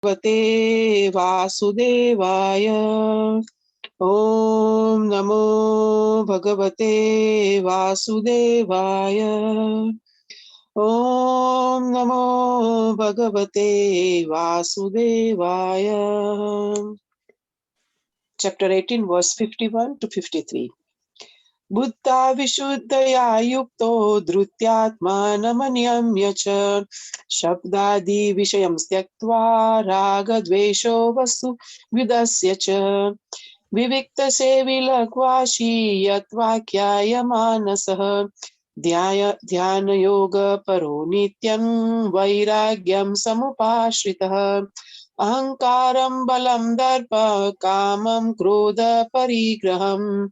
Bhagavate Vasudevaya. Om Namo Bhagavate Vasudevaya. Om Namo Bhagavate Vasudevaya. Chapter 18, verse 51 to 53. Buddha Vishuddhaya Yukto Dhrutyatmanamanyamya cha Shabdadi Vishayam Styaktva Raga Dvesho Vasu Vidasya cha Vivikta Sevilakvashi Yatvakyaya Manasah Dhyana Yoga Paro Nityam Vairagyam Samupashritah Ahankaram Balam Darpa Kamam Krodha Parigraham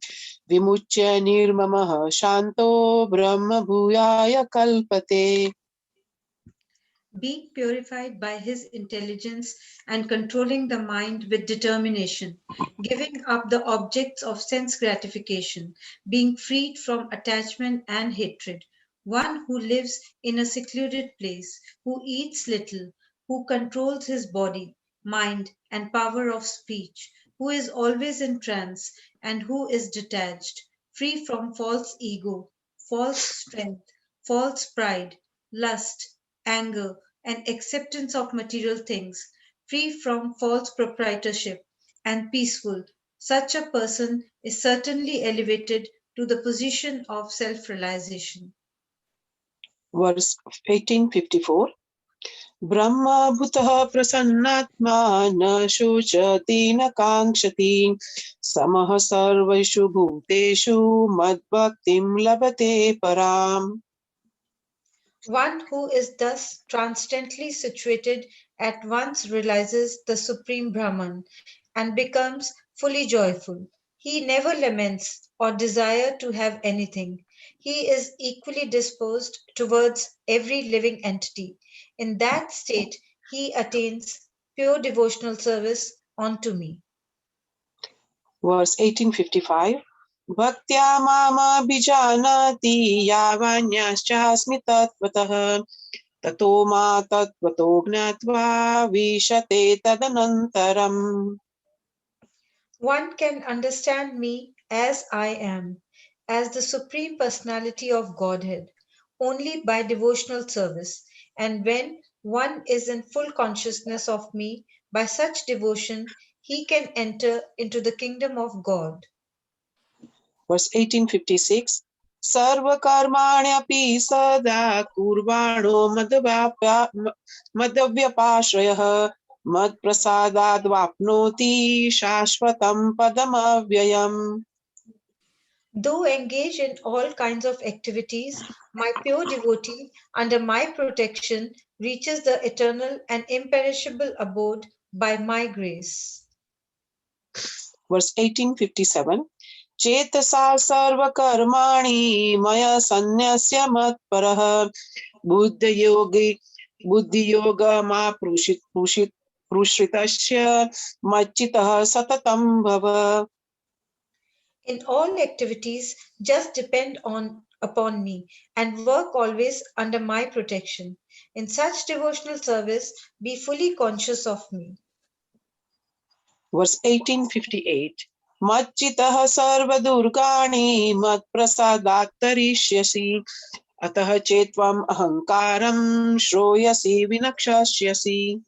Vimuchya Nirmamah Shanto Brahma Bhuyaya Kalpate. Being purified by his intelligence and controlling the mind with determination, giving up the objects of sense gratification, being freed from attachment and hatred, one who lives in a secluded place, who eats little, who controls his body, mind, and power of speech, who is always in trance, and who is detached, free from false ego, false strength, false pride, lust, anger, and acceptance of material things, free from false proprietorship, and peaceful, such a person is certainly elevated to the position of self realization. Verse 1854. Brahma bhutah prasannatma na shochati na kankshati samah sarveshu bhuteshu madbhaktim labate param. One who is thus transiently situated at once realizes the Supreme Brahman and becomes fully joyful. He never laments or desires to have anything. He is equally disposed towards every living entity. In that state, he attains pure devotional service unto me. Verse 1855. Bhaktya mama bijanati yavanyashasmi tatvatah tato ma tatvato gnatva vishate tadanantaram. One can understand me as I am, as the Supreme Personality of Godhead, only by devotional service, and when one is in full consciousness of me by such devotion, he can enter into the kingdom of God. Verse 1856. Sarva karmanyaphi sada kurvano madvyapashrayah mad prasadad vapnoti shashvatam padamavyayam. Though engaged in all kinds of activities, my pure devotee, under my protection, reaches the eternal and imperishable abode by my grace. Verse 1857. Chetasa sarva karmani maya sanyasya matparah buddha yoga ma prushritasya machitah satatam bhava. In all activities, just depend upon me and work always under my protection. In such devotional service, be fully conscious of me. Verse 1858. Machitah sarva durgani mat prasadattarishyasi atah chetvam ahankaram shroyasi vinakshashyasi.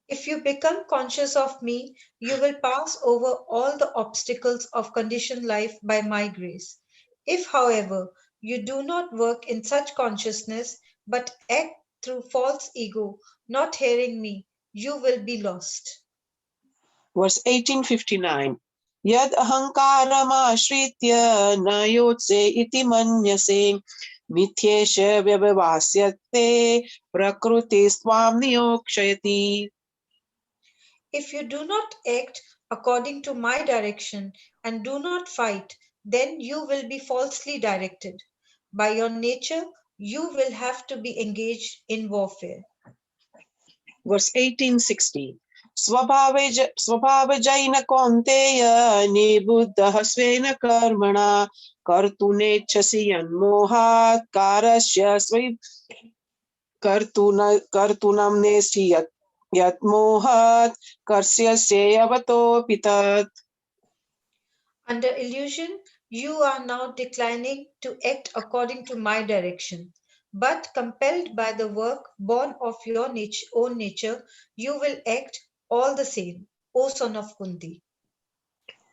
If you become conscious of me, you will pass over all the obstacles of conditioned life by my grace. If, however, you do not work in such consciousness but act through false ego, not hearing me, you will be lost. Verse 1859. Yad ahankaram ashritya na yotse iti manyase mithyesha vyavavasyate prakriti swam niyokshayati. If you do not act according to my direction and do not fight, then you will be falsely directed. By your nature, you will have to be engaged in warfare. Verse 1860. Swabhavajaina kaunteya nibuddha svena karmana kartunechasi yanmohat karasya svai kartunam nesiyat Yat mohat karsya yavato pitat. Under illusion, you are now declining to act according to my direction. But compelled by the work born of your own nature, you will act all the same, O son of Kunti.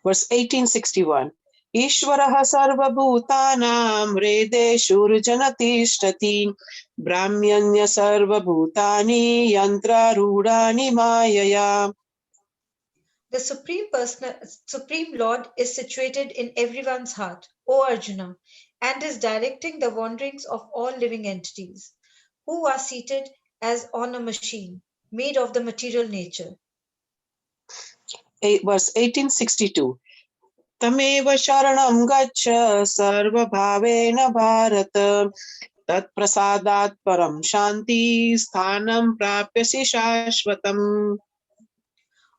Verse 1861. Ishvaraha sarvabhutanam hrideshurjanatishthati brahmanya sarvabhutani yantra rudani mayaya. The Supreme Lord is situated in everyone's heart, O Arjuna, and is directing the wanderings of all living entities, who are seated as on a machine made of the material nature. Verse 1862. Tameva sharanam gaccha sarvabhavena bharata tat prasadat param shanti sthanam prapyasi shashvatam.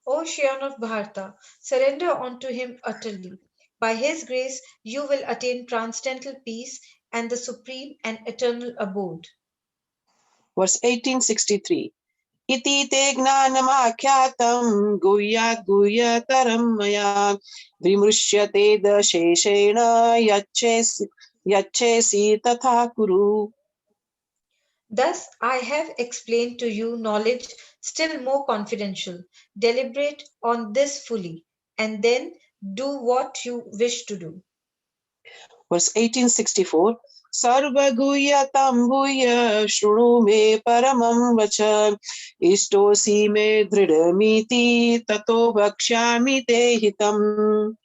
O Scion of Bharata, surrender unto him utterly. By his grace, you will attain transcendental peace and the supreme and eternal abode. Verse 1863. Iti te gnanamakhyatam guhyat guhyataram maya vimrishyate dasheshena yachesi tatha kuru. Thus I have explained to you knowledge still more confidential. Deliberate on this fully, and then do what you wish to do. Verse 1864. Sarva guhyatam guhya shrunu me paramam vacha istosi me dridamiti tato vakshyami te hitam.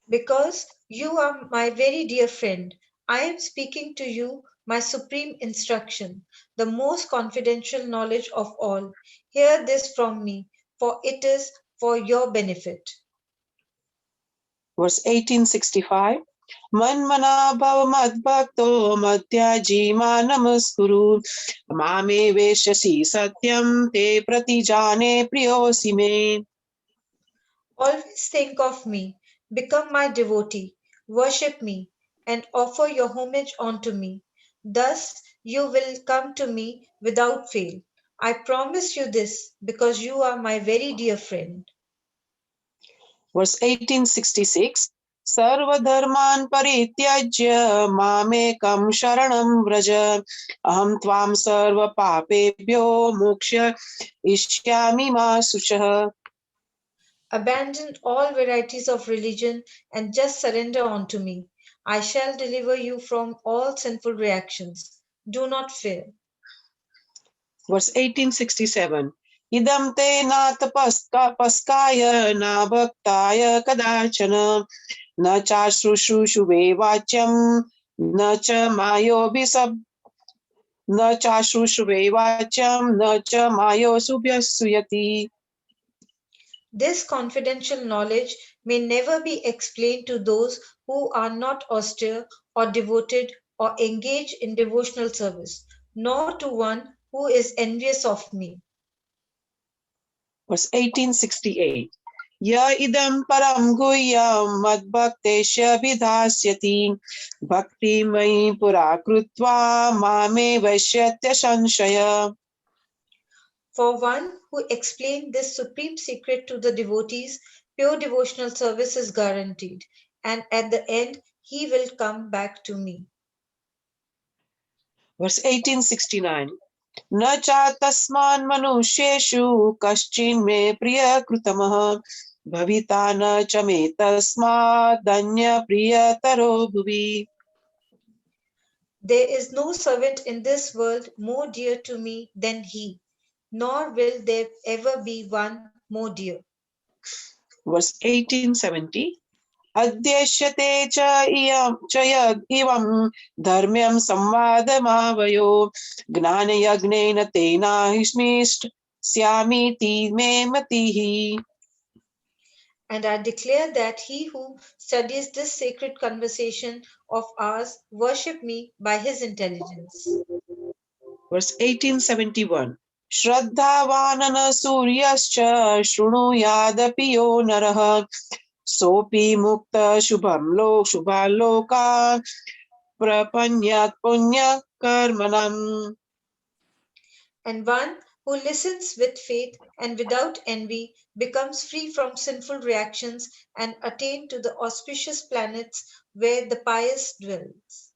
Because you are my very dear friend, I am speaking to you my supreme instruction, the most confidential knowledge of all. Hear this from me, for it is for your benefit. Verse 1865. Manmana bhava madbhakto madhyaji namaskuru mame veshasi satyam te pratijane priyosi me. Always think of me, become my devotee, worship me, and offer your homage unto me. Thus you will come to me without fail. I promise you this because you are my very dear friend. Verse 1866. Sarvadharman parityajya mamekam sharanam vraja aham tvam sarva papebhyo moksha ishyami ma sushah. Abandon all varieties of religion and just surrender unto me. I shall deliver you from all sinful reactions. Do not fear. Verse 1867. Idam te na tapaskaya na bhaktaya kadachana na cha shushuve vacham na cha mayo bisab na cha shushuve vacham na cha mayo subhyasuyati. This confidential knowledge may never be explained to those who are not austere or devoted or engage in devotional service, nor to one who is envious of me. Verse 1868. Ya idam param guhyam madbhaktesya vidhasyati bhakti mai pura krutva mame vaishyatya sanshaya. For one who explained this supreme secret to the devotees, pure devotional service is guaranteed, and at the end he will come back to me. Verse 1869. Na cha tasman manusheshu kaschin me priya krutamah bhavita na cha me tasmad danya priya taro bhuvi. There is no servant in this world more dear to me than he, nor will there ever be one more dear. Verse 1870. Adyashyate cha ivam dharmyam samvadamavayo gnanayagnena tena hishmisht syamiti me matihi. And I declare that he who studies this sacred conversation of ours worship me by his intelligence. Verse 1871. Shraddhavanana suryascha shrunuyadapi yo naraha sopi mukta shubhaloka prapanyat punya karmanam. And one who listens with faith and without envy, becomes free from sinful reactions and attain to the auspicious planets where the pious dwells.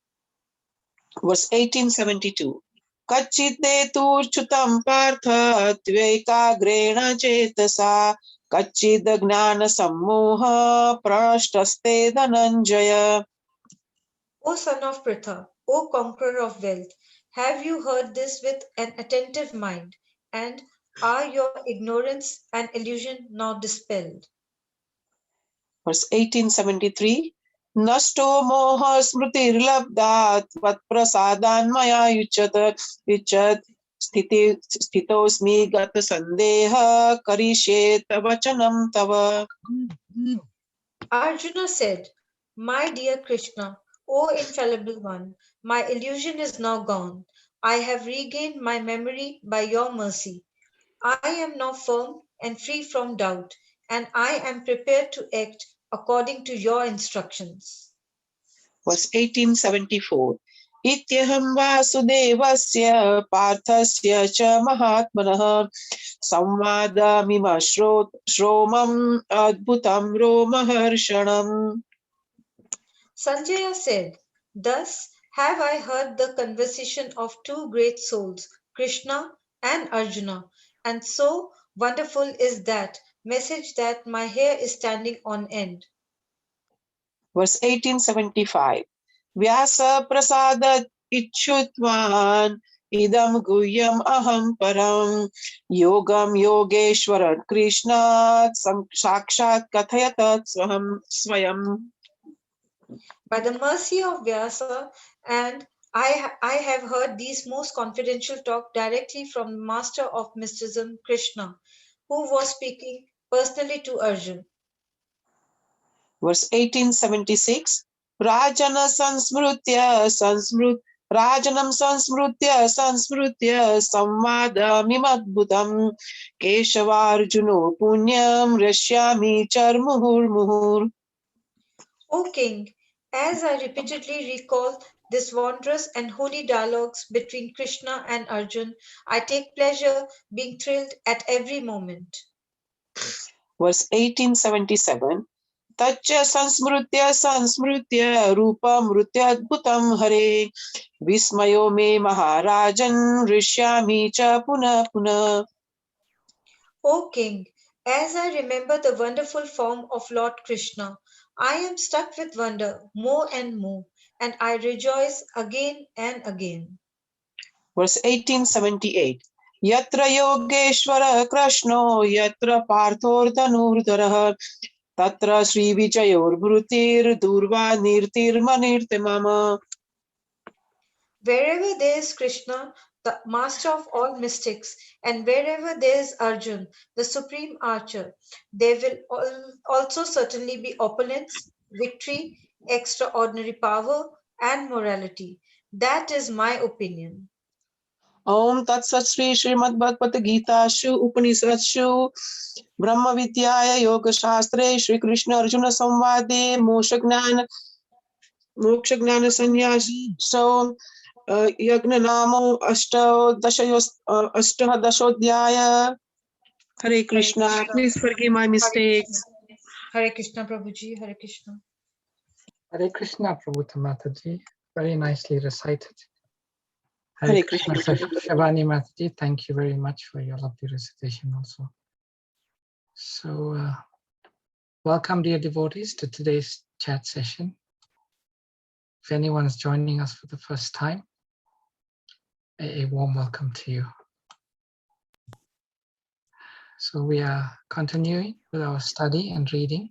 Verse 1872. Kachiteturchutam partha tvekagrena chetasa kachid gnana sammoha prashtaste dhananjaya. O son of Pritha, O conqueror of wealth, have you heard this with an attentive mind, and are your ignorance and illusion now dispelled? Verse 1873. Nasto moha smritirlabdat vat prasadan maya yuchat sthitosmi gata sandeha karishet vachanam tava. Arjuna said, my dear Krishna, O infallible one, my illusion is now gone. I have regained my memory by your mercy. I am now firm and free from doubt, and I am prepared to act according to your instructions. Verse 1874. Ityaham vasudevasya parthasya cha mahatmanah samvadamima shromam adbhutam romaharshanam. Sanjaya said, thus have I heard the conversation of two great souls, Krishna and Arjuna, and so wonderful is that message that my hair is standing on end. Verse 1875. Vyasa prasadat ichutvan idam guhyam aham param yogam yogeshwarat krishnat sakshat kathayatat swayam. By the mercy of Vyasa, and I have heard these most confidential talk directly from the master of mysticism, Krishna, who was speaking personally to Arjuna. Verse 1876. Rajana sansmrutya samvada mimadbhutam keshavarjuno punyam rashyami charmuhur muhur. O king, as I repeatedly recall this wondrous and holy dialogues between Krishna and Arjuna, I take pleasure being thrilled at every moment. Verse 1877. Tacha sansmrutya rupam rutyadbhutam hare vismayo me maharajan rishyami cha puna puna. O king, as I remember the wonderful form of Lord Krishna, I am struck with wonder more and more, and I rejoice again and again. Verse 1878. Yatra yogeshwara krishno yatra parthordanurdharah tatra sri vijayor bhrutir durva nirtir manirte mama. Wherever there is Krishna, the master of all mystics, and wherever there is Arjun, the supreme archer, there will also certainly be opulence, victory, extraordinary power, and morality. That is my opinion. Om Tat Sat Sri Srimad Bhagavad-Gita Shu Upanishadsu Brahma Vidyaya Yoga Shastre Shri Krishna Arjuna Samvade Moksha Gnana Sanyas So Yagna Namo Ashtadashodhyaya. Hare Hare Krishna. Krishna. Please forgive my Hare Krishna. mistakes. Hare Krishna, Prabhuji. Hare Krishna. Hare Krishna, Prabhuta Mataji. Very nicely recited. Hare Krishna. Shavani Mataji, thank you very much for your lovely recitation also. So, welcome dear devotees to today's chat session. If anyone is joining us for the first time, a warm welcome to you. So we are continuing with our study and reading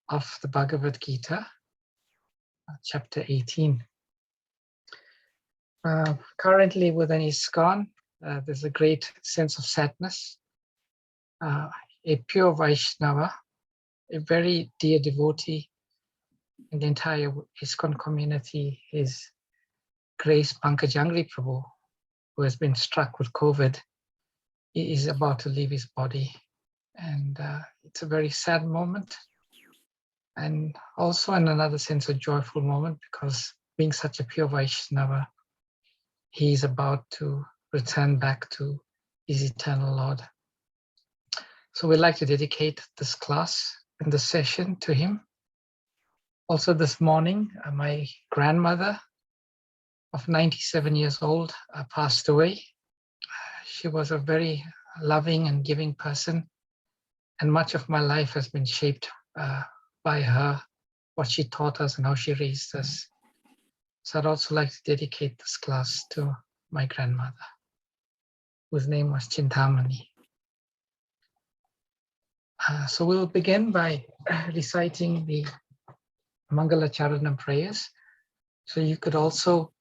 of the Bhagavad-Gita, chapter 18. Currently within ISKCON, there's a great sense of sadness. A pure Vaishnava, a very dear devotee in the entire ISKCON community is Grace Pankajangri Prabhu, who has been struck with COVID. He is about to leave his body, and it's a very sad moment, and also in another sense a joyful moment, because being such a pure Vaishnava, he is about to return back to is eternal Lord. So we'd like to dedicate this class and this session to him. Also this morning, my grandmother of 97 years old passed away. She was a very loving and giving person, and much of my life has been shaped by her, what she taught us and how she raised us. So I'd also like to dedicate this class to my grandmother, whose name was Chintamani. So we'll begin by reciting the Mangala Charanam prayers. So you could also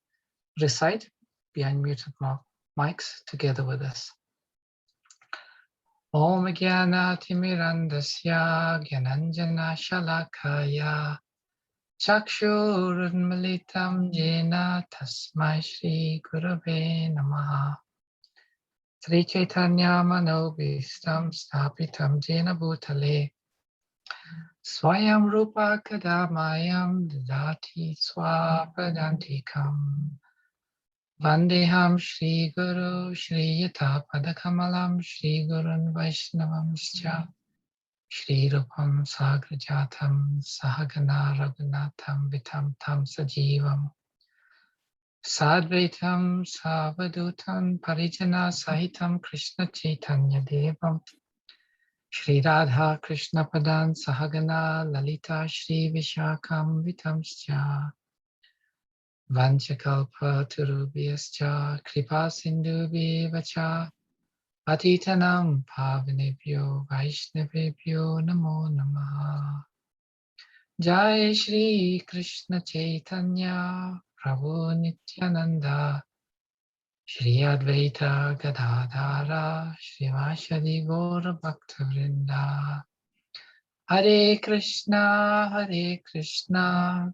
recite behind muted mics together with us. Om Jnana Timirandasya Gyananjana Shalakaya Chakshurunmilitam Jena Tasmai Shri Gurave Namaha Sri Chaitanya Manobhistam Stapitam Jena Bhutale Swayam Rupa Kadamayam Dadati Swapadantikam Vandeham Shri Guru Shri Yata Padakamalam Shri Gurun Vaishnavamscha Shri Rupam Sagrajatam Sahagana Raghunatham Vitam Tam Sajivam Sadvaitam Savadutam Parijana Sahitam Krishna Chaitanya Devam Shri Radha Krishna Padan Sahagana Lalita Shri Vishakam Vitamscha Vanchakalpa Turubhyascha Kripa Sindhu Vacha Patitanam Pavanebhyo Vaishnavebhyo Namo Namaha Jai Shri Krishna Chaitanya Prabhu Nityananda Shri Advaita Gadadhara Srivashadi Gaura Bhaktavrinda Hare Krishna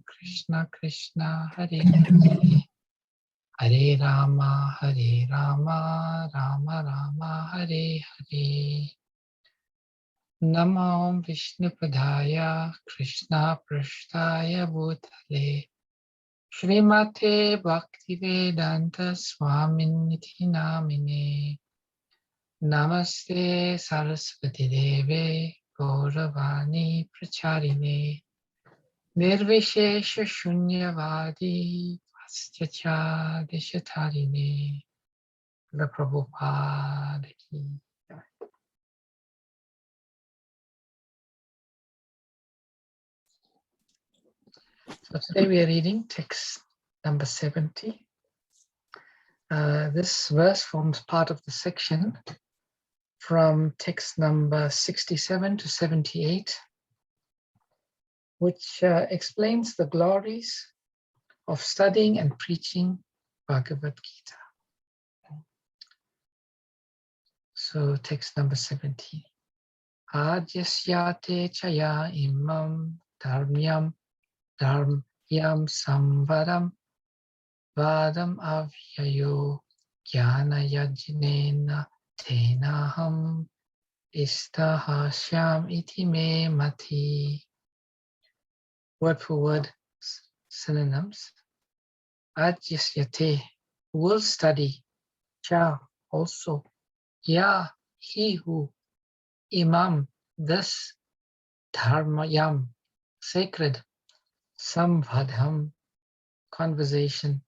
Krishna Krishna Hare Hare Hare Rama Rama Rama Hare Hare Namo Vishnupadaya Krishna Prashtaya Bhutale Srimate Bhaktivedanta Swaminiti Namine Namaste Saraswati Deve Gauravani Pracharine Nirvishesha Shunyavadi Paschacha Deshatarine the Prabhupada ki. So today we are reading text number 70. This verse forms part of the section from text number 67 to 78, which explains the glories of studying and preaching Bhagavad-Gita. So text number 70. Ajasyate chaya imam dharmyam samvadam vadam avyayo jnana yajnena tenaham istahasyam iti me mati. Word for word synonyms. Ajasyate, will study. Cha, also. Ya, he who. Imam, this. Dharmayam, sacred. Samvadham, conversation.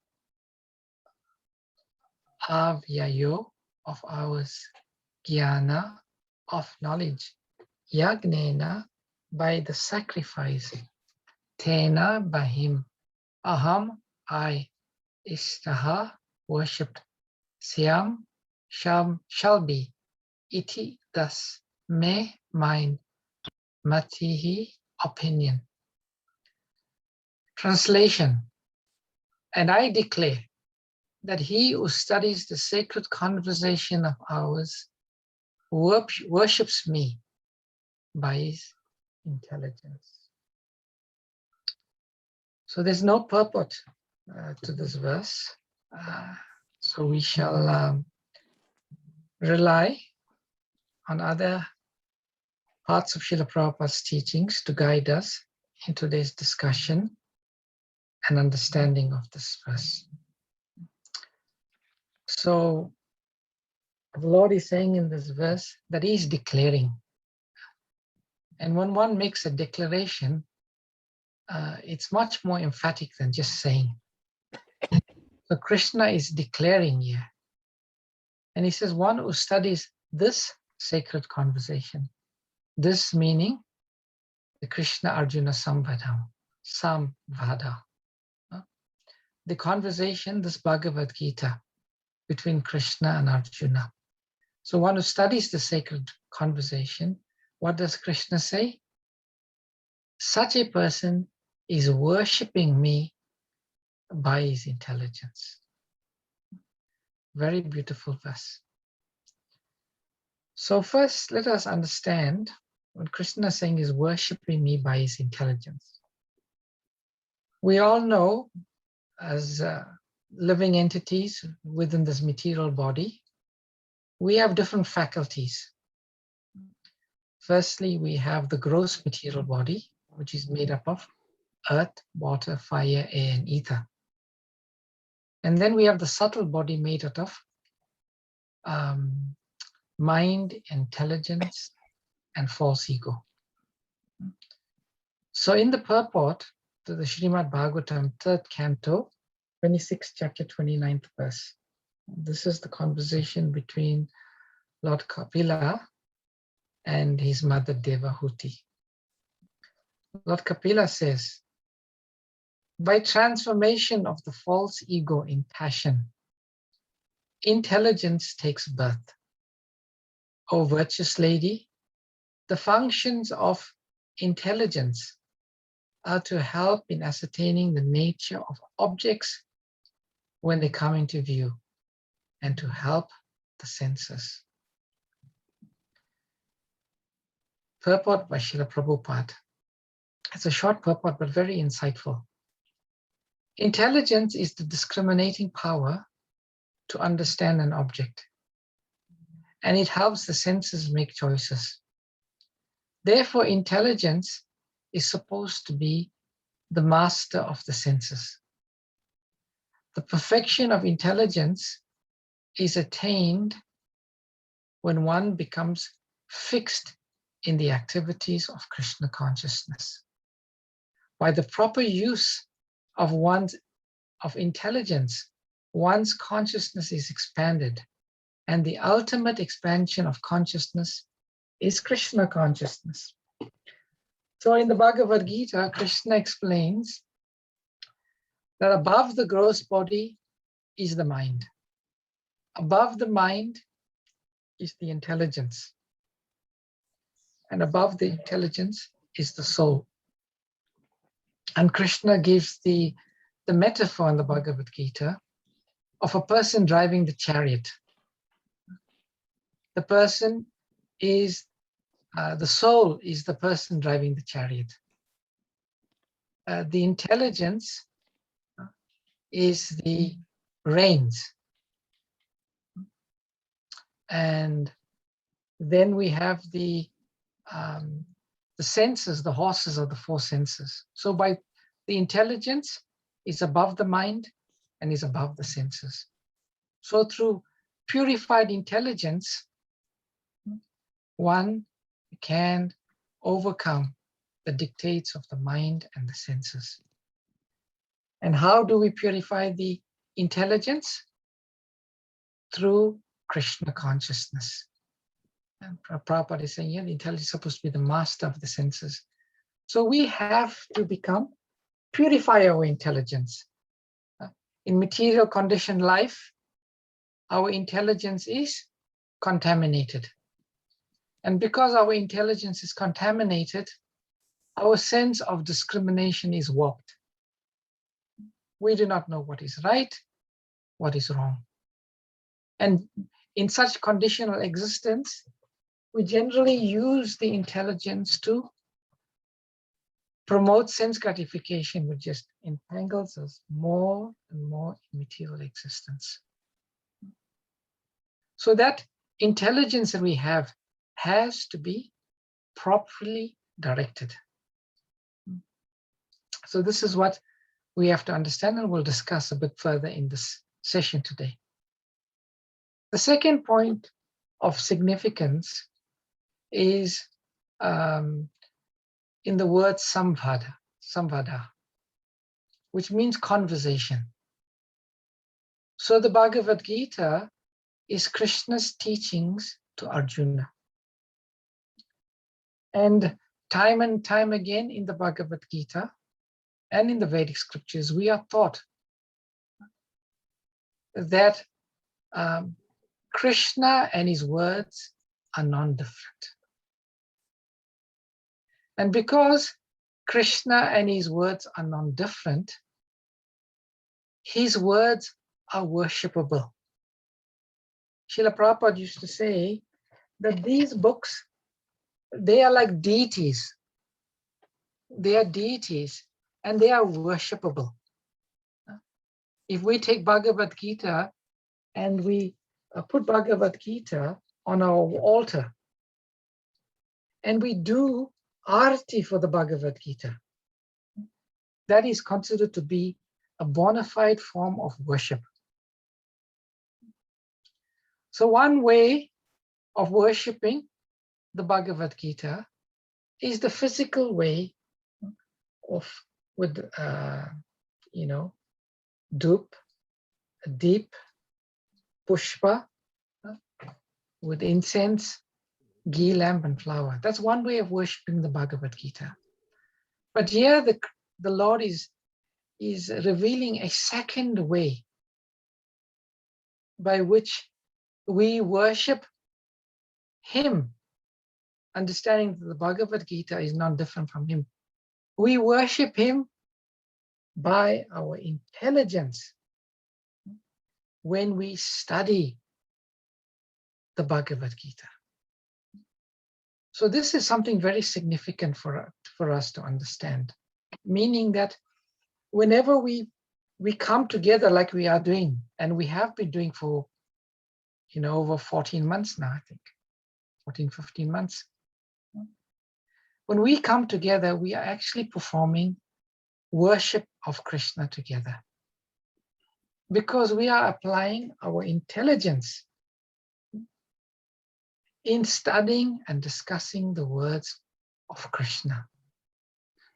Avyayo, of ours. Jnana, of knowledge. Yagnena, by the sacrifice. Tena, by him. Aham, I. Istaha, worshipped. Syam, shall be. Iti, thus. Me, mine. Matihi, opinion. Translation. And I declare that he who studies the sacred conversation of ours worships me by his intelligence. So there's no purport to this verse. So we shall rely on other parts of Srila Prabhupada's teachings to guide us in today's discussion and understanding of this verse. So The Lord is saying in this verse that He is declaring. And when one makes a declaration, it's much more emphatic than just saying. So Krishna is declaring here. And he says, one who studies this sacred conversation, this meaning the Krishna-Arjuna Samvada, the conversation, this Bhagavad-Gita between Krishna and Arjuna. So one who studies the sacred conversation, what does Krishna say? Such a person is worshipping me by his intelligence. Very beautiful verse. So first, let us understand what Krishna is saying is worshipping me by his intelligence. We all know, as living entities within this material body, we have different faculties. Firstly, we have the gross material body, which is made up of earth, water, fire, air, and ether. And then we have the subtle body made out of mind, intelligence, and false ego. So in the purport to the Srimad Bhagavatam, 3rd canto, 26th chapter, 29th verse, this is the conversation between Lord Kapila and his mother Devahuti. Lord Kapila says, by transformation of the false ego in passion, intelligence takes birth. O virtuous lady, the functions of intelligence are to help in ascertaining the nature of objects when they come into view, and to help the senses. Purport by Srila Prabhupada. It's a short purport, but very insightful. Intelligence is the discriminating power to understand an object, and it helps the senses make choices. Therefore, intelligence is supposed to be the master of the senses. The perfection of intelligence is attained when one becomes fixed in the activities of Krishna consciousness. By the proper use of intelligence, one's consciousness is expanded, and the ultimate expansion of consciousness is Krishna consciousness. So in the Bhagavad-Gita, Krishna explains that above the gross body is the mind. Above the mind is the intelligence. And above the intelligence is the soul. And Krishna gives the metaphor in the Bhagavad-Gita of a person driving the chariot. The person is, the soul is the person driving the chariot. The intelligence is the reins. And then we have the senses, the horses are the four senses. So by the intelligence is above the mind and is above the senses. So through purified intelligence, one can overcome the dictates of the mind and the senses. And how do we purify the intelligence? Through Krishna consciousness. And Prabhupada is saying here, the intelligence is supposed to be the master of the senses. So we have to purify our intelligence. In material conditioned life, our intelligence is contaminated. And because our intelligence is contaminated, our sense of discrimination is warped. We do not know what is right, what is wrong. And in such conditional existence, we generally use the intelligence to promote sense gratification, which just entangles us more and more in material existence. So that intelligence that we have has to be properly directed. So this is what we have to understand, and we'll discuss a bit further in this session today. The second point of significance is in the word samvada, which means conversation. So the Bhagavad-Gita is Krishna's teachings to Arjuna. And time again in the Bhagavad-Gita and in the Vedic scriptures, we are taught that Krishna and his words are non-different. And because Krishna and his words are non-different, his words are worshipable. Srila Prabhupada used to say that these books, they are like deities. They are deities and they are worshipable. If we take Bhagavad-Gita and we put Bhagavad-Gita on our altar and we do arati for the Bhagavad-Gita, that is considered to be a bona fide form of worship. So one way of worshipping the Bhagavad-Gita is the physical way of with dhup, deep, pushpa, with incense, ghee lamp and flower. That's one way of worshipping the Bhagavad-Gita. But here the Lord is revealing a second way by which we worship him, understanding that the Bhagavad-Gita is not different from him. We worship him by our intelligence when we study the Bhagavad-Gita. So this is something very significant for us to understand, meaning that whenever we come together like we are doing, and we have been doing for over 14 months now, I think, 14, 15 months. When we come together, we are actually performing worship of Krishna together, because we are applying our intelligence in studying and discussing the words of Krishna.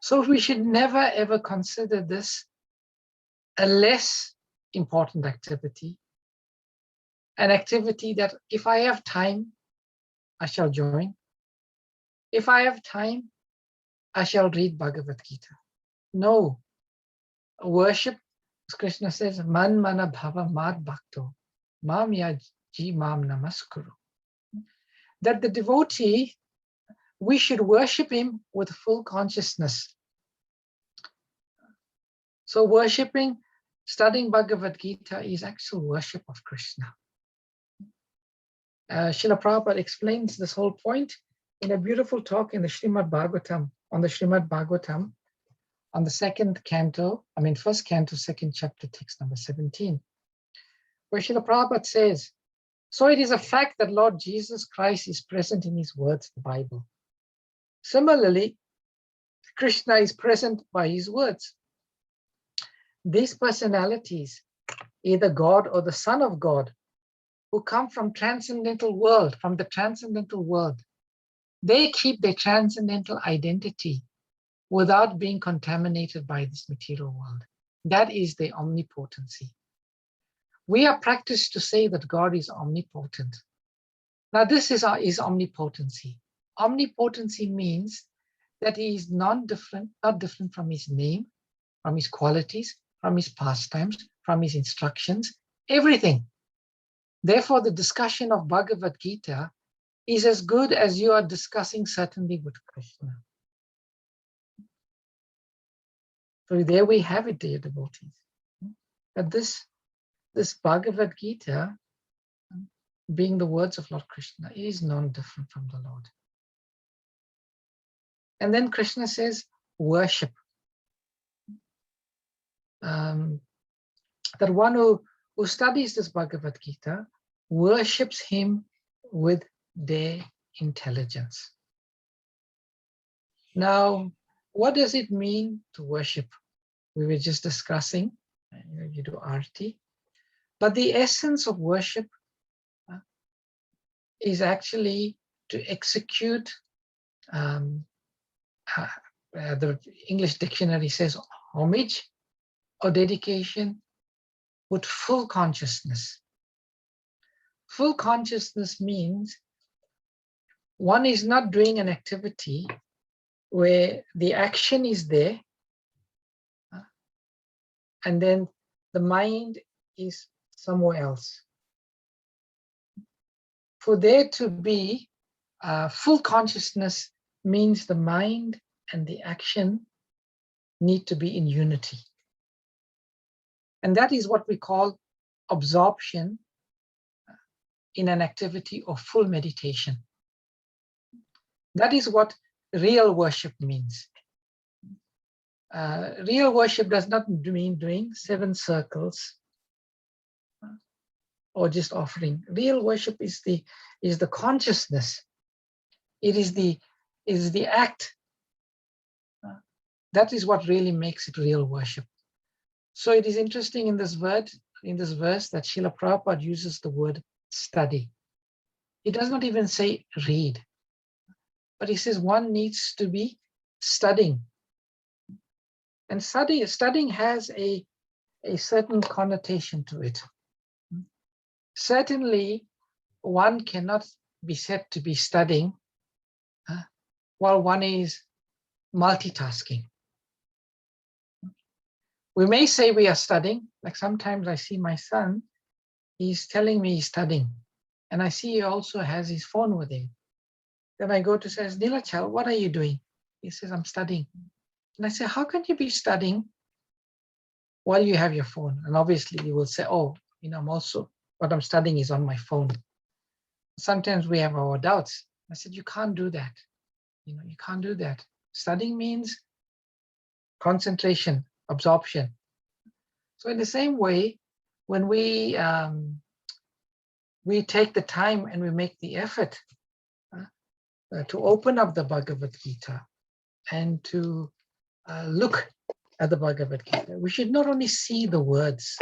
So we should never ever consider this a less important activity, an activity that if I have time, I shall join. If I have time, I shall read Bhagavad-Gita. No. Worship, as Krishna says, man mana bhava mad bhakto, mam yaji mam namaskuru. That the devotee, we should worship him with full consciousness. So worshipping, studying Bhagavad-Gita is actual worship of Krishna. Srila Prabhupada explains this whole point in a beautiful talk in the Srimad Bhagavatam, on the second canto, first canto, second chapter, text number 17, where Srila Prabhupada says, so it is a fact that Lord Jesus Christ is present in his words, the Bible. Similarly, Krishna is present by his words. These personalities, either God or the Son of God, who come from the transcendental world, they keep their transcendental identity without being contaminated by this material world. That is their omnipotency. We are practiced to say that God is omnipotent. Now this is omnipotency. Omnipotency means that he is not different from his name, from his qualities, from his pastimes, from his instructions, everything. Therefore, the discussion of Bhagavad-Gita is as good as you are discussing certainly with Krishna. So there we have it, dear devotees. That this Bhagavad-Gita, being the words of Lord Krishna, is non-different from the Lord. And then Krishna says, worship. That one who studies this Bhagavad-Gita worships him with their intelligence. Now, what does it mean to worship? We were just discussing, you do arati, but the essence of worship is actually to execute, the English dictionary says, homage or dedication with full consciousness. Full consciousness means one is not doing an activity where the action is there and then the mind is somewhere else. For there to be full consciousness means the mind and the action need to be in unity. And that is what we call absorption in an activity or full meditation. That is what real worship means. Real worship does not mean doing 7 circles or just offering. Real worship is the consciousness. It is the act. That is what really makes it real worship. So it is interesting in this verse that Srila Prabhupada uses the word study. He does not even say read, but he says one needs to be studying. And studying has a certain connotation to it. Certainly, one cannot be said to be studying while one is multitasking. We may say we are studying, like sometimes I see my son, he's telling me he's studying, and I see he also has his phone with him. Then I go to say, Nilachal, what are you doing? He says, I'm studying. And I say, how can you be studying while you have your phone? And obviously you will say, oh, I'm also, what I'm studying is on my phone. Sometimes we have our doubts. I said, you can't do that. You can't do that. Studying means concentration, absorption. So in the same way, when we take the time and we make the effort to open up the Bhagavad-Gita and to look at the Bhagavad-Gita, we should not only see the words,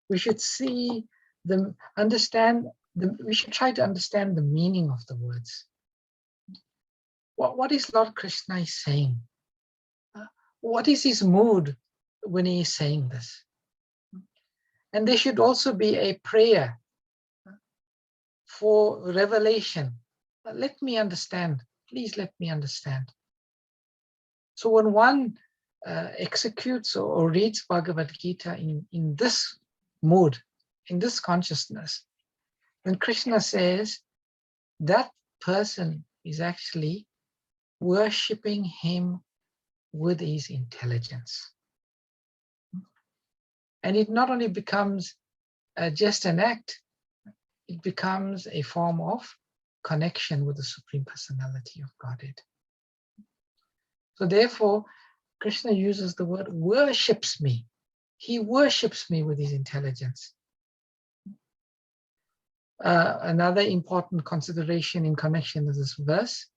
we should see them, we should try to understand the meaning of the words. What is Lord Krishna is saying? What is his mood when he is saying this? And there should also be a prayer for revelation. Let me understand. Please let me understand. So when one executes or reads Bhagavad-Gita in this mood, in this consciousness, when Krishna says that person is actually worshipping him with his intelligence. And it not only becomes just an act, it becomes a form of connection with the Supreme Personality of Godhead. So therefore, Krishna uses the word worships me. He worships me with his intelligence. Another important consideration in connection with this verse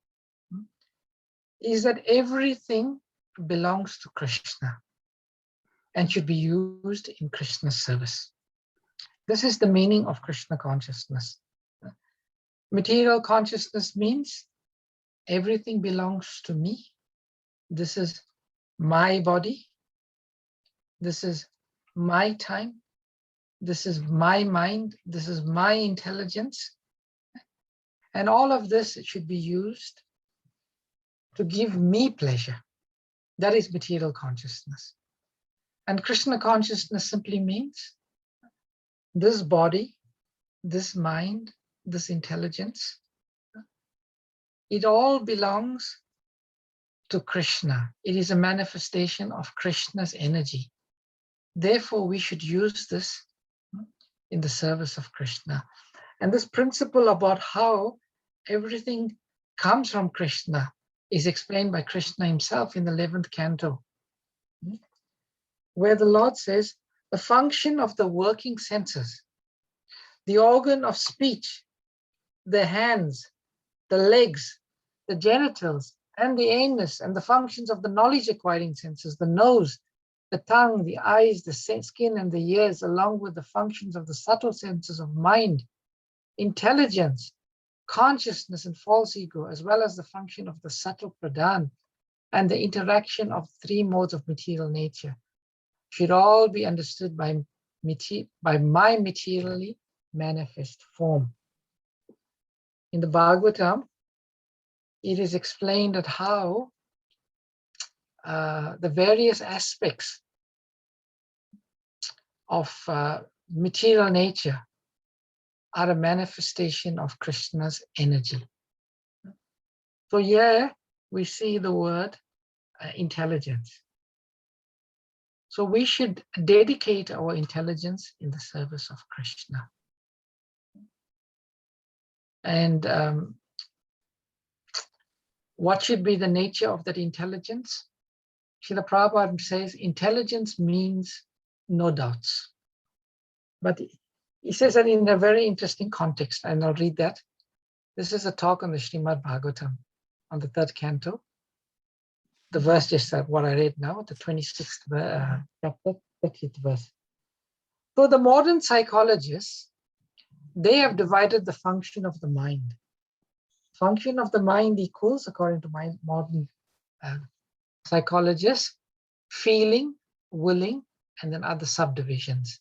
is that everything belongs to Krishna and should be used in Krishna's service. This is the meaning of Krishna consciousness. Material consciousness means everything belongs to me. This is my body. This is my time. This is my mind. This is my intelligence. And all of this should be used to give me pleasure. That is material consciousness. And Krishna consciousness simply means this body, this mind, this intelligence, it all belongs to Krishna. It is a manifestation of Krishna's energy. Therefore, we should use this in the service of Krishna. And this principle about how everything comes from Krishna is explained by Krishna himself in the 11th canto, where the Lord says, the function of the working senses, the organ of speech, the hands, the legs, the genitals, and the anus, and the functions of the knowledge-acquiring senses, the nose, the tongue, the eyes, the skin, and the ears, along with the functions of the subtle senses of mind, intelligence, consciousness, and false ego, as well as the function of the subtle pradhan and the interaction of three modes of material nature, should all be understood by my materially manifest form. In the Bhagavatam, it is explained that how the various aspects of material nature are a manifestation of Krishna's energy. So here we see the word intelligence. So we should dedicate our intelligence in the service of Krishna. And what should be the nature of that intelligence? Srila Prabhupada says intelligence means no doubts. But he says that in a very interesting context, and I'll read that. This is a talk on the Srimad Bhagavatam on the 3rd canto. The verse just what I read now, the 26th chapter, 30th verse. So the modern psychologists, they have divided the function of the mind. Function of the mind equals, according to my modern psychologists, feeling, willing, and then other subdivisions.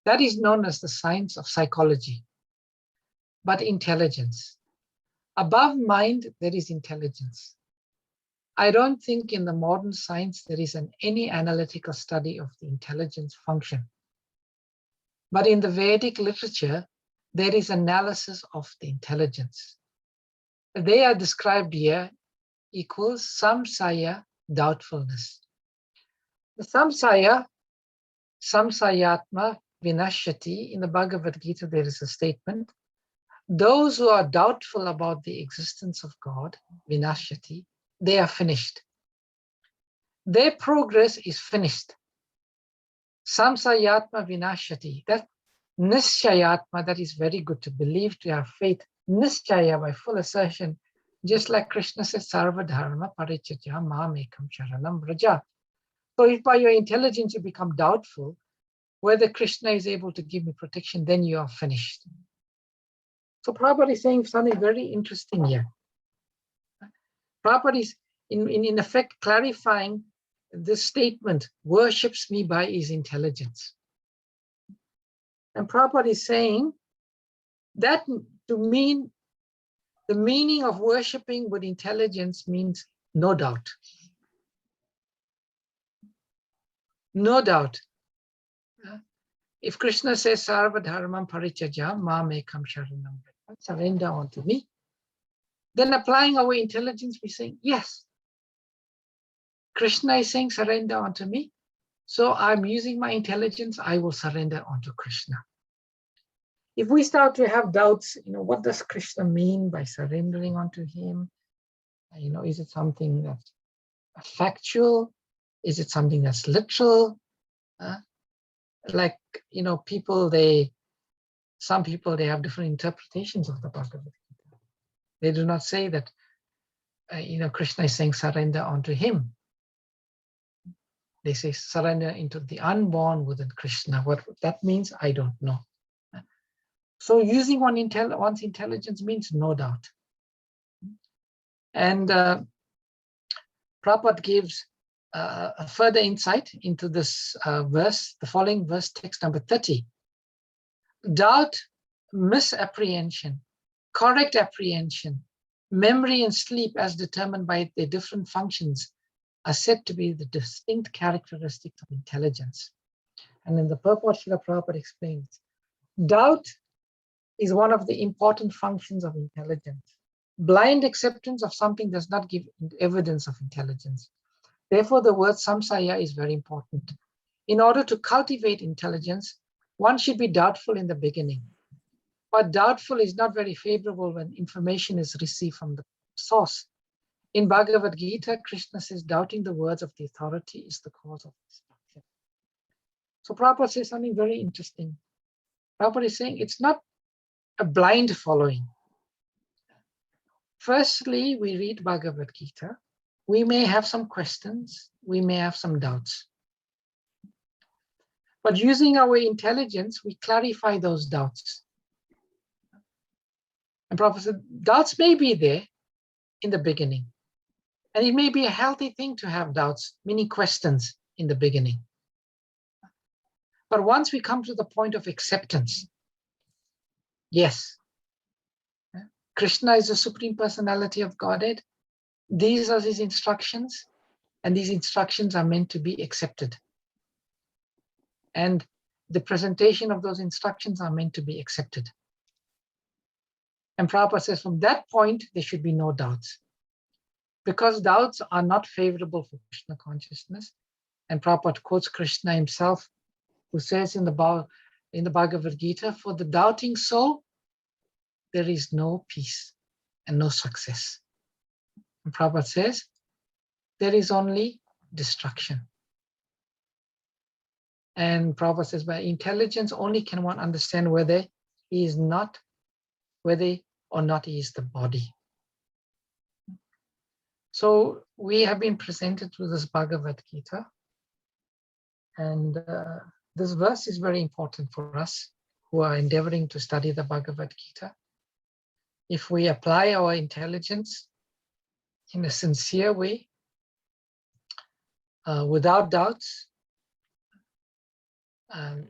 That is known as the science of psychology. But intelligence. Above mind, there is intelligence. I don't think in the modern science there is any analytical study of the intelligence function. But in the Vedic literature, there is analysis of the intelligence. They are described here equals samsaya, doubtfulness. The samsayatma vinashyati, in the Bhagavad-Gita there is a statement, those who are doubtful about the existence of God, vinashyati, they are finished. Their progress is finished. Samsayatma vinashyati, that nischayatma, that is very good to believe, to have faith, nischaya, by full assertion, just like Krishna says, sarva dharma parityajya mamekam charanam vraja. So if by your intelligence you become doubtful whether Krishna is able to give me protection, then you are finished. So Prabhupada is saying something very interesting here. Prabhupada is in effect clarifying this statement, worships me by his intelligence. And Prabhupada is saying that to mean, the meaning of worshipping with intelligence means no doubt. No doubt. If Krishna says, sarva dharmam parityajya mamekam sharanam, surrender unto me, then applying our intelligence, we say, yes, Krishna is saying, surrender unto me. So I'm using my intelligence, I will surrender unto Krishna. If we start to have doubts, what does Krishna mean by surrendering unto him? Is it something that's factual? Is it something that's literal? Some people, they have different interpretations of the Bhagavad-Gita. They do not say that, Krishna is saying surrender unto him. They say surrender into the unborn within Krishna. What that means, I don't know. So using one's intelligence means no doubt. And Prabhupada gives a further insight into this verse, the following verse, text number 30. Doubt, misapprehension, correct apprehension, memory and sleep as determined by their different functions are said to be the distinct characteristics of intelligence. And in the purport, Srila Prabhupada explains, doubt is one of the important functions of intelligence. Blind acceptance of something does not give evidence of intelligence. Therefore, the word samsaya is very important. In order to cultivate intelligence, one should be doubtful in the beginning. But doubtful is not very favorable when information is received from the source. In Bhagavad-Gita, Krishna says, doubting the words of the authority is the cause of destruction. So Prabhupada says something very interesting. Prabhupada is saying it's not a blind following. Firstly, we read Bhagavad-Gita. We may have some questions. We may have some doubts. But using our intelligence, we clarify those doubts. And Prabhupada said, doubts may be there in the beginning. And it may be a healthy thing to have doubts, many questions in the beginning. But once we come to the point of acceptance, yes, Krishna is the Supreme Personality of Godhead. These are his instructions, and these instructions are meant to be accepted. And the presentation of those instructions are meant to be accepted. And Prabhupada says from that point, there should be no doubts. Because doubts are not favorable for Krishna consciousness. And Prabhupada quotes Krishna himself, who says in the Bhagavad-Gita, for the doubting soul, there is no peace and no success. And Prabhupada says, there is only destruction. And Prabhupada says, by intelligence only can one understand whether he is not, whether or not he is the body. So we have been presented with this Bhagavad-Gita. And this verse is very important for us who are endeavoring to study the Bhagavad-Gita. If we apply our intelligence in a sincere way, without doubts,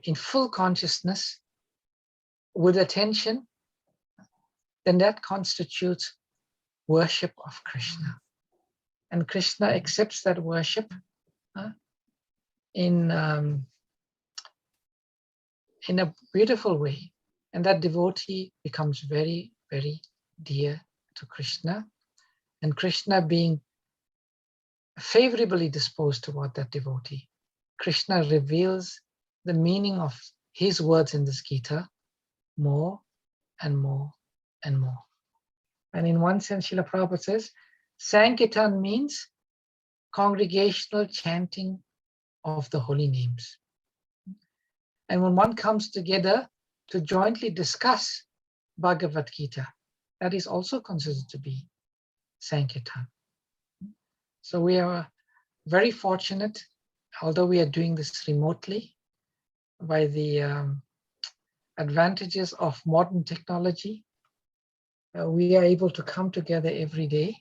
in full consciousness, with attention, then that constitutes worship of Krishna. And Krishna accepts that worship in a beautiful way. And that devotee becomes very, very dear to Krishna. And Krishna being favorably disposed toward that devotee, Krishna reveals the meaning of his words in this Gita more and more and more. And in one sense, Srila Prabhupada says, Sankirtan means congregational chanting of the holy names. And when one comes together to jointly discuss Bhagavad-Gita, that is also considered to be Sankirtan. So we are very fortunate, although we are doing this remotely, by the advantages of modern technology, we are able to come together every day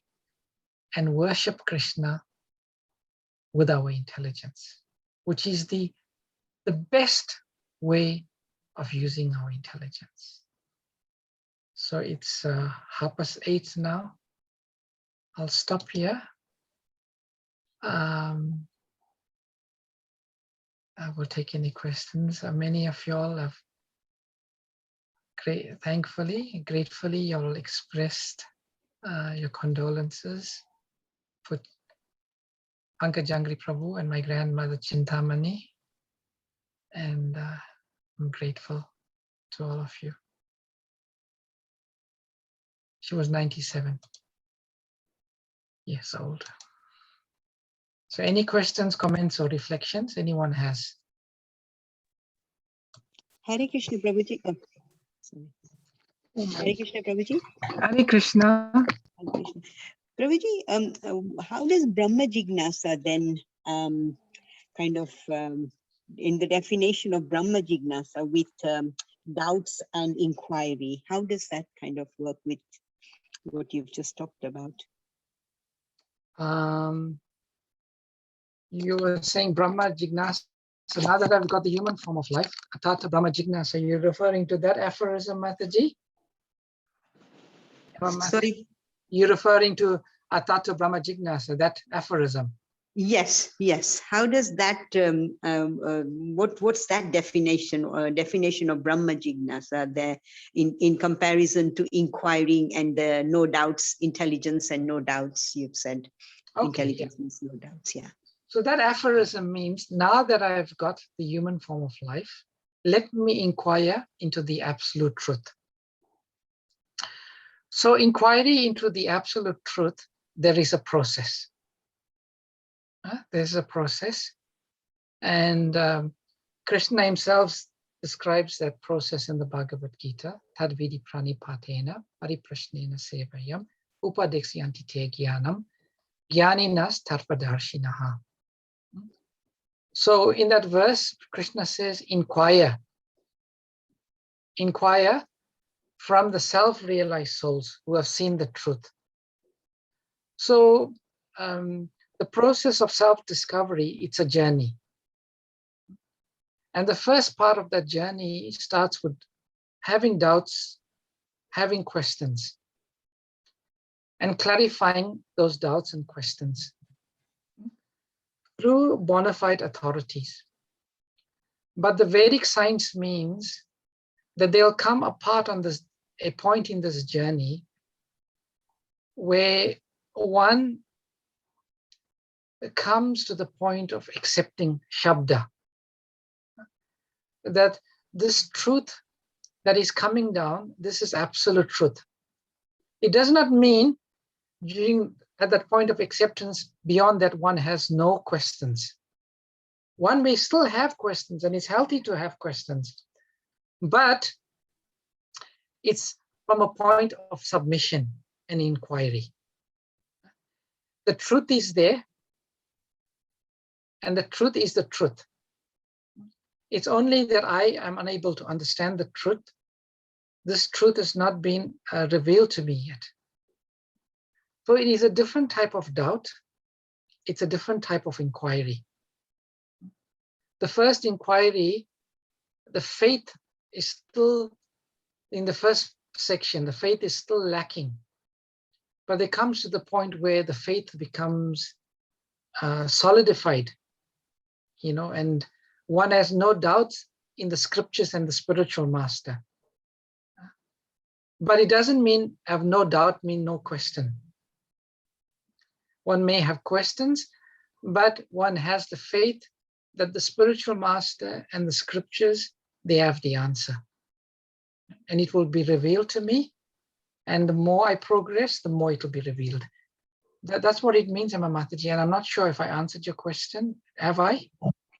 and worship Krishna with our intelligence, which is the best way of using our intelligence. So it's 8:30 now. I'll stop here. I will take any questions. Many of you all have gratefully, you all expressed your condolences for Pankaj Jangri Prabhu and my grandmother Chintamani. And I'm grateful to all of you. She was 97 years old. So any questions, comments, or reflections anyone has? Hare Krishna Prabhuji. Oh, sorry. Hare Krishna Prabhuji. Hare Krishna. Hare Krishna. Prabhuji, how does Brahma Jignasa then kind of in the definition of Brahma Jignasa with doubts and inquiry, how does that kind of work with what you've just talked about? You were saying Brahma Jignasa. So now that I've got the human form of life, Atata Brahma Jignasa, you're referring to that aphorism, Mataji? Sorry? You're referring to Atata Brahma Jignasa, that aphorism? Yes, yes. How does that, what's that definition of Brahma Jignasa there in comparison to inquiring and no doubts, intelligence and no doubts, you've said. Okay, intelligence means no doubts, yeah. So that aphorism means, now that I've got the human form of life, let me inquire into the absolute truth. So inquiry into the absolute truth, there is a process. There's a process. And Krishna himself describes that process in the Bhagavad-Gita. Tadvidi pranipatena pariprashnena sevayam upadekshyanti te jnanam jnaninas tarpadarshinaha. So in that verse, Krishna says, inquire. Inquire from the self-realized souls who have seen the truth. So the process of self-discovery, it's a journey. And the first part of that journey starts with having doubts, having questions, and clarifying those doubts and questions through bona fide authorities. But the Vedic science means that they'll come apart on a point in this journey where one comes to the point of accepting Shabda, that this truth that is coming down, this is absolute truth. It does not mean at that point of acceptance, beyond that one has no questions. One may still have questions, and it's healthy to have questions, but it's from a point of submission and inquiry. The truth is there, and the truth is the truth. It's only that I am unable to understand the truth. This truth has not been revealed to me yet. So it is a different type of doubt. It's a different type of inquiry. The first inquiry, the faith is still, in the first section, the faith is still lacking. But it comes to the point where the faith becomes solidified, and one has no doubts in the scriptures and the spiritual master. But it doesn't mean have no doubt, mean no question. One may have questions, but one has the faith that the spiritual master and the scriptures, they have the answer. And it will be revealed to me. And the more I progress, the more it will be revealed. That's what it means, Amma Mataji. And I'm not sure if I answered your question. Have I?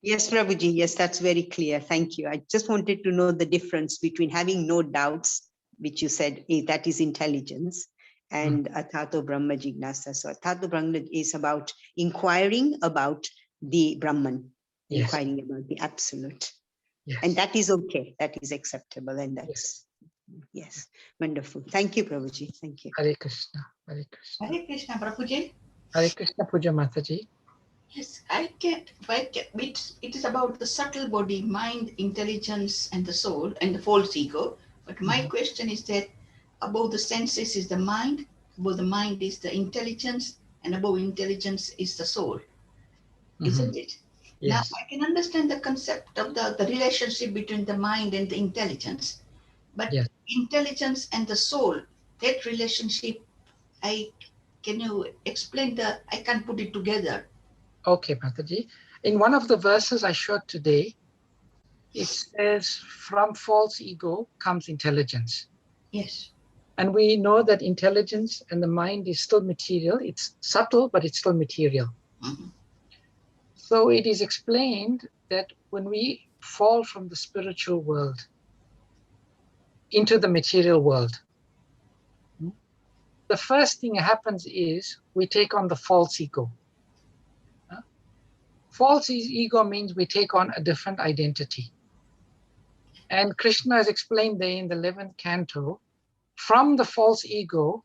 Yes, Prabhuji. Yes, that's very clear. Thank you. I just wanted to know the difference between having no doubts, which you said that is intelligence, and Athato Brahma Jignasa. So Athato Brahma is about inquiring about the Brahman, Yes. inquiring about the absolute. Yes. And that is okay. That is acceptable. And that's, yes, wonderful. Thank you, Prabhuji. Thank you. Hare Krishna. Hare Krishna. Hare Krishna, Prabhuji. Hare Krishna, Puja Mataji. Yes, it is about the subtle body, mind, intelligence, and the soul, and the false ego. But my question is that above the senses is the mind, above the mind is the intelligence, and above intelligence is the soul. Isn't it? Yes. Now, I can understand the concept of the relationship between the mind and the intelligence. But Yes. intelligence and the soul, that relationship, can you explain I can't put it together. Okay, Mataji. In one of the verses I showed today, it says, from false ego comes intelligence. Yes. And we know that intelligence and the mind is still material. It's subtle, but it's still material. Mm-hmm. So it is explained that when we fall from the spiritual world into the material world, the first thing that happens is we take on the false ego. False ego means we take on a different identity. And Krishna has explained there in the 11th canto, from the false ego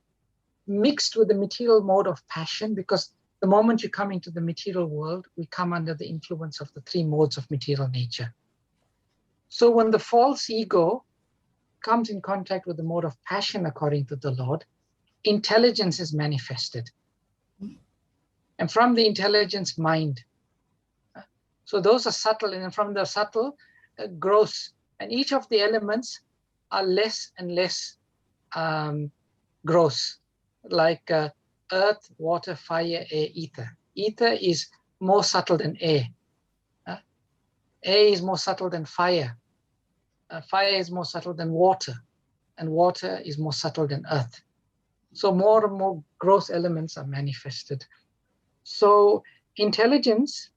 mixed with the material mode of passion, because the moment you come into the material world, we come under the influence of the three modes of material nature. So when the false ego comes in contact with the mode of passion, according to the Lord, intelligence is manifested. And from the intelligence, mind. So those are subtle, and from the subtle, gross. And each of the elements are less and less gross, like earth, water, fire, air, ether. Ether is more subtle than air. Air is more subtle than fire. Fire is more subtle than water. And water is more subtle than earth. So more and more gross elements are manifested. So intelligence,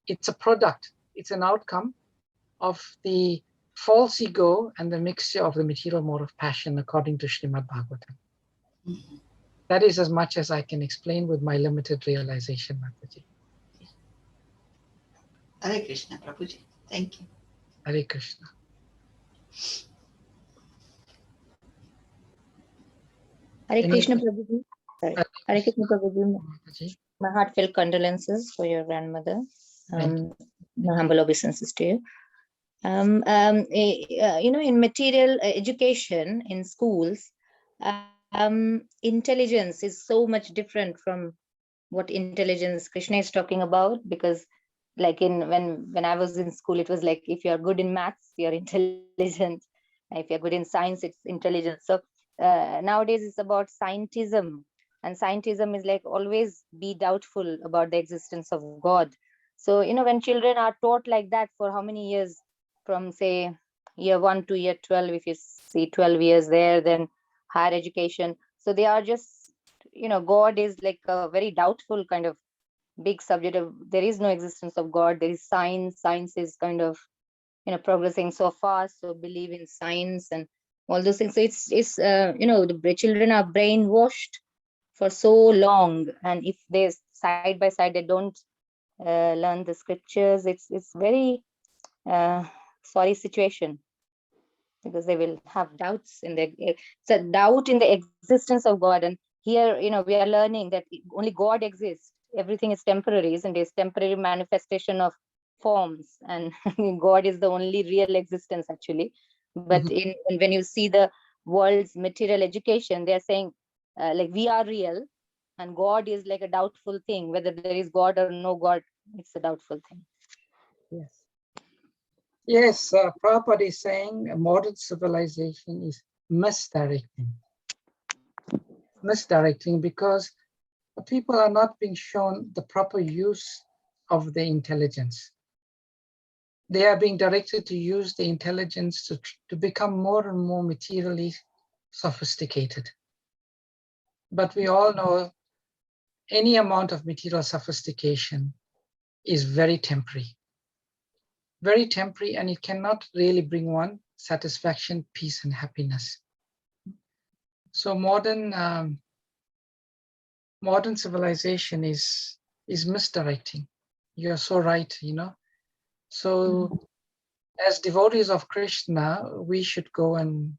it's a product, it's an outcome of the false ego and the mixture of the material mode of passion, according to Srimad Bhagavatam. Mm-hmm. That is as much as I can explain with my limited realization, Mataji. Hare Krishna, Prabhuji. Thank you. Hare Krishna. Hare Any- Krishna Prabhuji. Sorry. Hare Krishna Prabhuji. Mataji? My heartfelt condolences for your grandmother. Thank My humble obeisances to you. In material education in schools, intelligence is so much different from what intelligence Krishna is talking about, because like when I was in school, it was like, if you're good in maths, you're intelligent. If you're good in science, it's intelligence. So nowadays it's about scientism, and scientism is like always be doubtful about the existence of God. So when children are taught like that for how many years, from say year 1 to year 12, if you see 12 years there, then higher education, so they are just God is like a very doubtful kind of big subject of, there is no existence of God. There is science is kind of progressing so fast, so believe in science and all those things. So it's the children are brainwashed for so long, and if they side by side they don't learn the scriptures, it's very sorry situation, because they will have doubts in the it's a doubt in the existence of God. And here we are learning that only God exists, everything is temporary, isn't it? It's temporary manifestation of forms, and God is the only real existence actually. But when you see the world's material education, they are saying like we are real and God is like a doubtful thing. Whether there is God or no God, it's a doubtful thing. Yes. Yes, Prabhupada is saying modern civilization is misdirecting. Misdirecting because people are not being shown the proper use of the intelligence. They are being directed to use the intelligence to become more and more materially sophisticated. But we all know any amount of material sophistication is very temporary. Very temporary, and it cannot really bring one satisfaction, peace, and happiness. So modern civilization is misdirecting. You're so right, So as devotees of Krishna, we should go and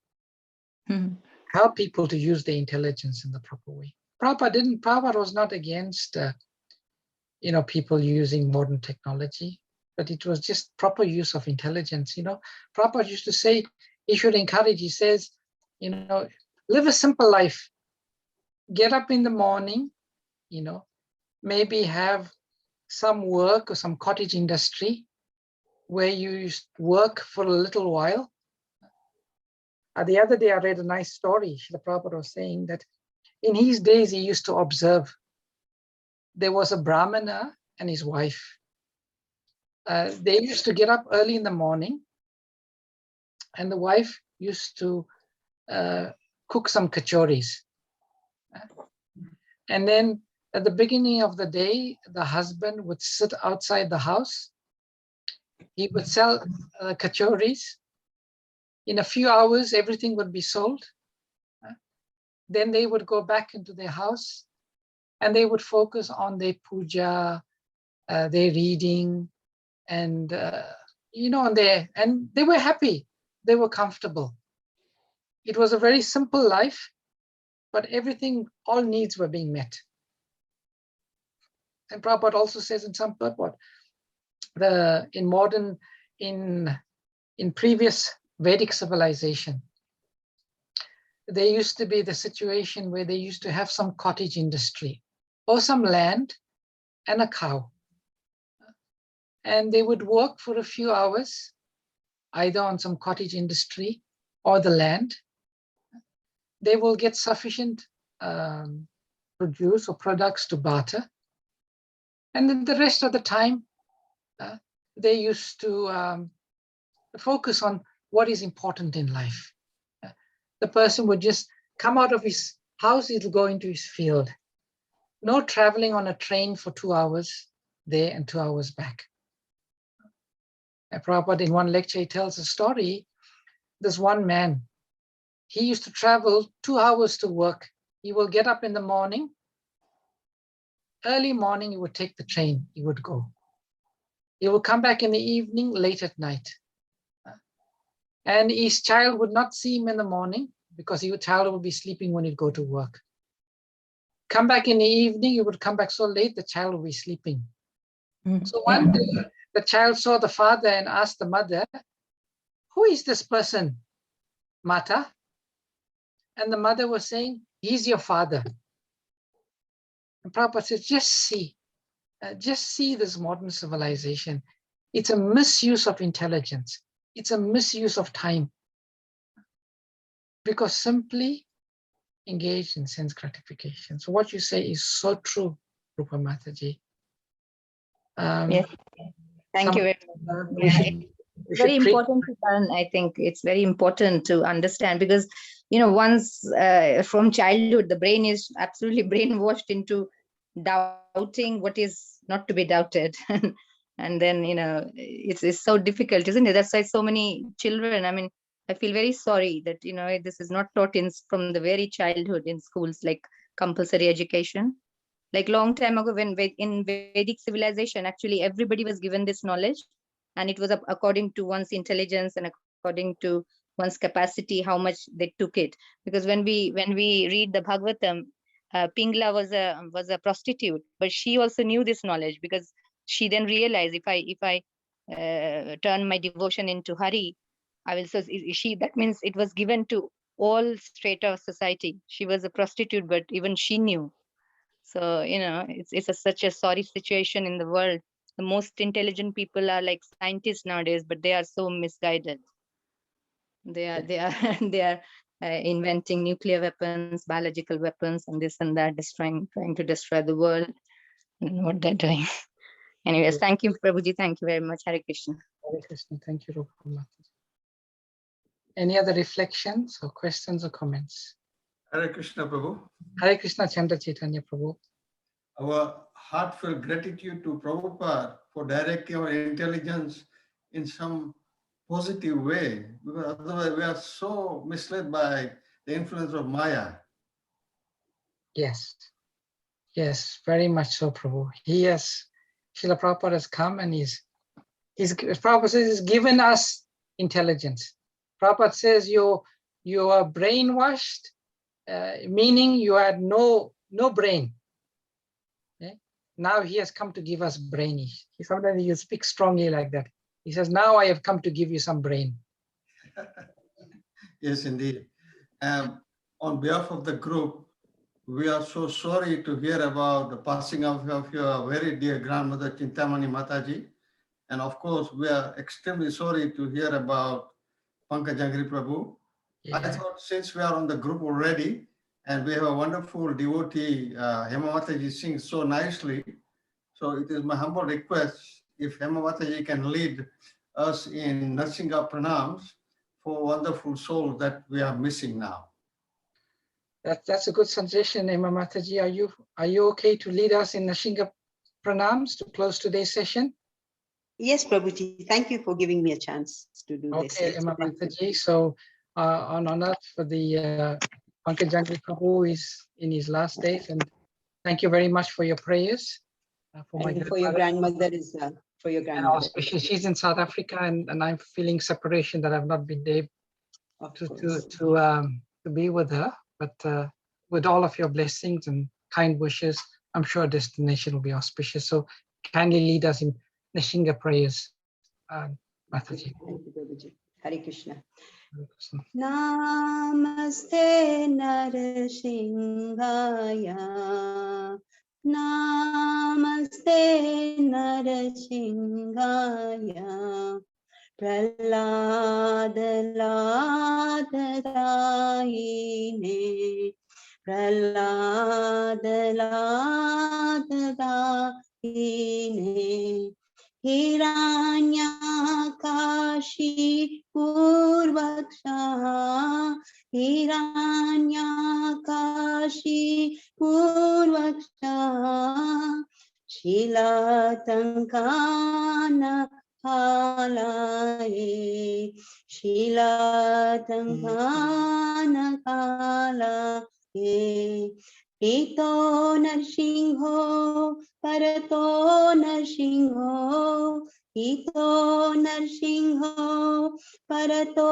help people to use the intelligence in the proper way. Prabhupada was not against people using modern technology, but it was just proper use of intelligence. Prabhupada used to say, he should encourage, he says, live a simple life. Get up in the morning, maybe have some work or some cottage industry where you work for a little while. The other day I read a nice story. The Prabhupada was saying that in his days he used to observe. There was a Brahmana and his wife. They used to get up early in the morning, and the wife used to cook some kachoris. And then at the beginning of the day, the husband would sit outside the house. He would sell kachoris. In a few hours, everything would be sold. Then they would go back into their house and they would focus on their puja, their reading, and and they were happy. They were comfortable. It was a very simple life, but everything, all needs were being met. And Prabhupada also says in some purport, in previous Vedic civilization, there used to be the situation where they used to have some cottage industry or some land and a cow. And they would work for a few hours, either on some cottage industry or the land. They will get sufficient produce or products to barter. And then the rest of the time, they used to focus on what is important in life. The person would just come out of his house, he'll go into his field. No traveling on a train for 2 hours there and 2 hours back. Prabhupada, in one lecture, he tells a story. There's one man, he used to travel 2 hours to work. He will get up in the morning. Early morning, he would take the train, he would go. He will come back in the evening, late at night. And his child would not see him in the morning because your child would be sleeping when you go to work. Come back in the evening, you would come back so late, the child would be sleeping. So one day, the child saw the father and asked the mother, who is this person, Mata? And the mother was saying, he's your father. And Prabhupada says, just see this modern civilization. It's a misuse of intelligence. It's a misuse of time. Because simply engaged in sense gratification. So what you say is so true, Rupa Mataji. Yes. Thank you very much. We should Very treat- important to learn. I think it's very important to understand, because once from childhood the brain is absolutely brainwashed into doubting what is not to be doubted. And then it's so difficult, isn't it? That's why so many children, I mean, I feel very sorry that this is not taught from the very childhood in schools, like compulsory education. Like long time ago, when in Vedic civilization, actually everybody was given this knowledge, and it was according to one's intelligence and according to one's capacity, how much they took it. Because when we read the Bhagavatam, Pingla was a prostitute, but she also knew this knowledge, because she then realized, if I turn my devotion into Hari, I will. So that means it was given to all strata of society. She was a prostitute, but even she knew. So it's such a sorry situation in the world. The most intelligent people are like scientists nowadays, but they are so misguided. They are they are inventing nuclear weapons, biological weapons, and this and that, trying to destroy the world. And what they're doing. Anyways, thank you, Prabhuji. Thank you very much. Hare Krishna. Hare Krishna. Thank you, Rupa Mataji. Any other reflections or questions or comments? Hare Krishna, Prabhu. Hare Krishna, Chandra Chaitanya Prabhu. Our heartfelt gratitude to Prabhupada for directing our intelligence in some positive way, because otherwise we are so misled by the influence of Maya. Yes. Yes, very much so, Prabhu. Srila Prabhupada has come and Prabhupada says he's given us intelligence. Prabhupada says you are brainwashed, meaning you had no brain. Okay? Now he has come to give us brainy. Sometimes he speaks strongly like that. He says, now I have come to give you some brain. Yes, indeed. On behalf of the group, we are so sorry to hear about the passing of your very dear grandmother, Chintamani Mataji. And of course, we are extremely sorry to hear about Pankajangri Prabhu. Yeah. I thought since we are on the group already, and we have a wonderful devotee, Hema Mataji sings so nicely. So it is my humble request, if Hema Mataji can lead us in Narsinga Pranams for wonderful souls that we are missing now. That's a good suggestion, Hema Mataji. Are you okay to lead us in Nashinga Pranams to close today's session? Yes, Prabhuji. Thank you for giving me a chance to do this. Okay, Yes, Hema thank you. Mataji. So on earth for the Pankajangri Prabhu is in his last days, and thank you very much for your prayers. And for your grandmother is for your And grandmother. especially she's in South Africa, and I'm feeling separation that I've not been able Of course. to be with her. But with all of your blessings and kind wishes, I'm sure destination will be auspicious. So kindly lead us in Nashinga prayers, Mataji. Thank you, Prabhuji. Hare Krishna. Hare Krishna. Namaste Narasingaya. Namaste Narasingaya. Praladadayine. Praladadayine. Hiranyakashi Purvaksha. Hiranyakashi Purvaksha. Shilatankana Kalaye. Shilatankana Kalaye. Pito Narsingho, Parato Narsingho, ito narsinho parato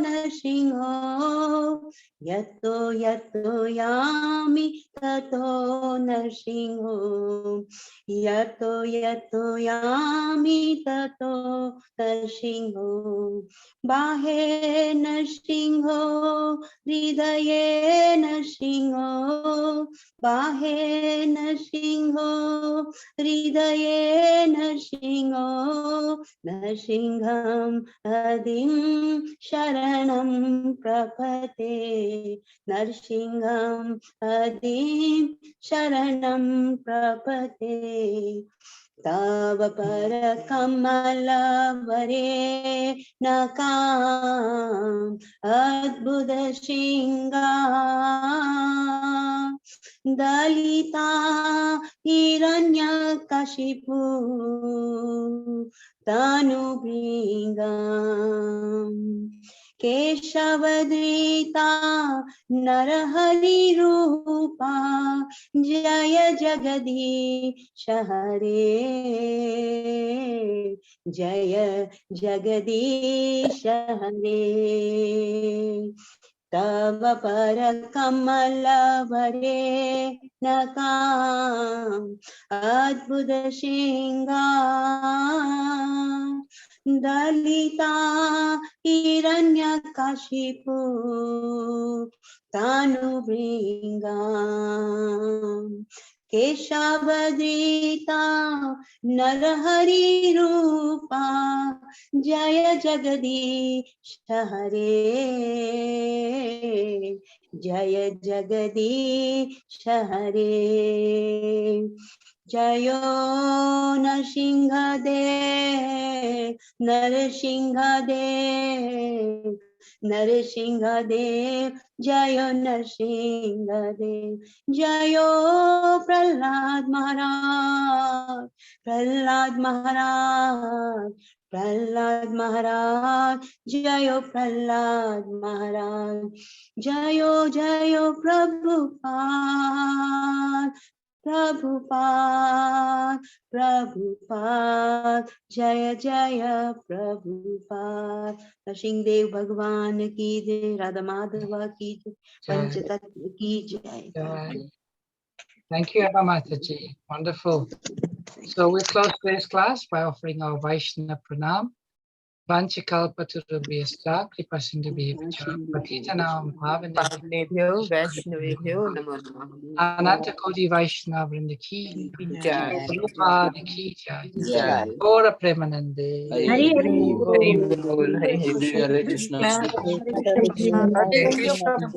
narsinho yato yato yami tato narsinho yato yato yami tato narsinho bahe narsinho hridaye narsinho bahe narsinho hridaye narsinho narsingham adim sharanam prapate narsingham adim sharanam prapate tava para kamala vare nakam adbhuta shinga dalita hiranyakashipu tanubringam keshavadrita narahari rupa jaya jagadish hare jaya jagadish hare tava para kamala vare nakam adbhuta shinga dalita hiranyakashipu tanubringam keshavadrita narahari rupa jaya jagadish hare jaya jagadish hare jayo narsingadev narsingadev narsingadev jayo narsingadev jayo prahlad maharaj prahlad maharaj prahlad maharaj jayo prahlad maharaj jayo jayo prabhupada Prabhupada, Prabhupada, Jaya Jaya Prabhupada. Nrsimhadev Bhagwan ki jai, Radha Madhava ki jai, Panchatattva ki jai. Thank you, Abha Mataji. Wonderful. So we'll close today's class by offering our Vaishnava Pranam. Vanchakalpatarubhyascha kripasindhubhyevacha patitanam पावनेभ्यो वैष्णवेभ्यो नमो नमः Ananta Koti Vaishnava Vrinda ki जय Prabhupada ki jai. जय Ora Premanande. Hari Hari Hari Hari बोल Hari Hari Hare Krishna. हरे कृष्ण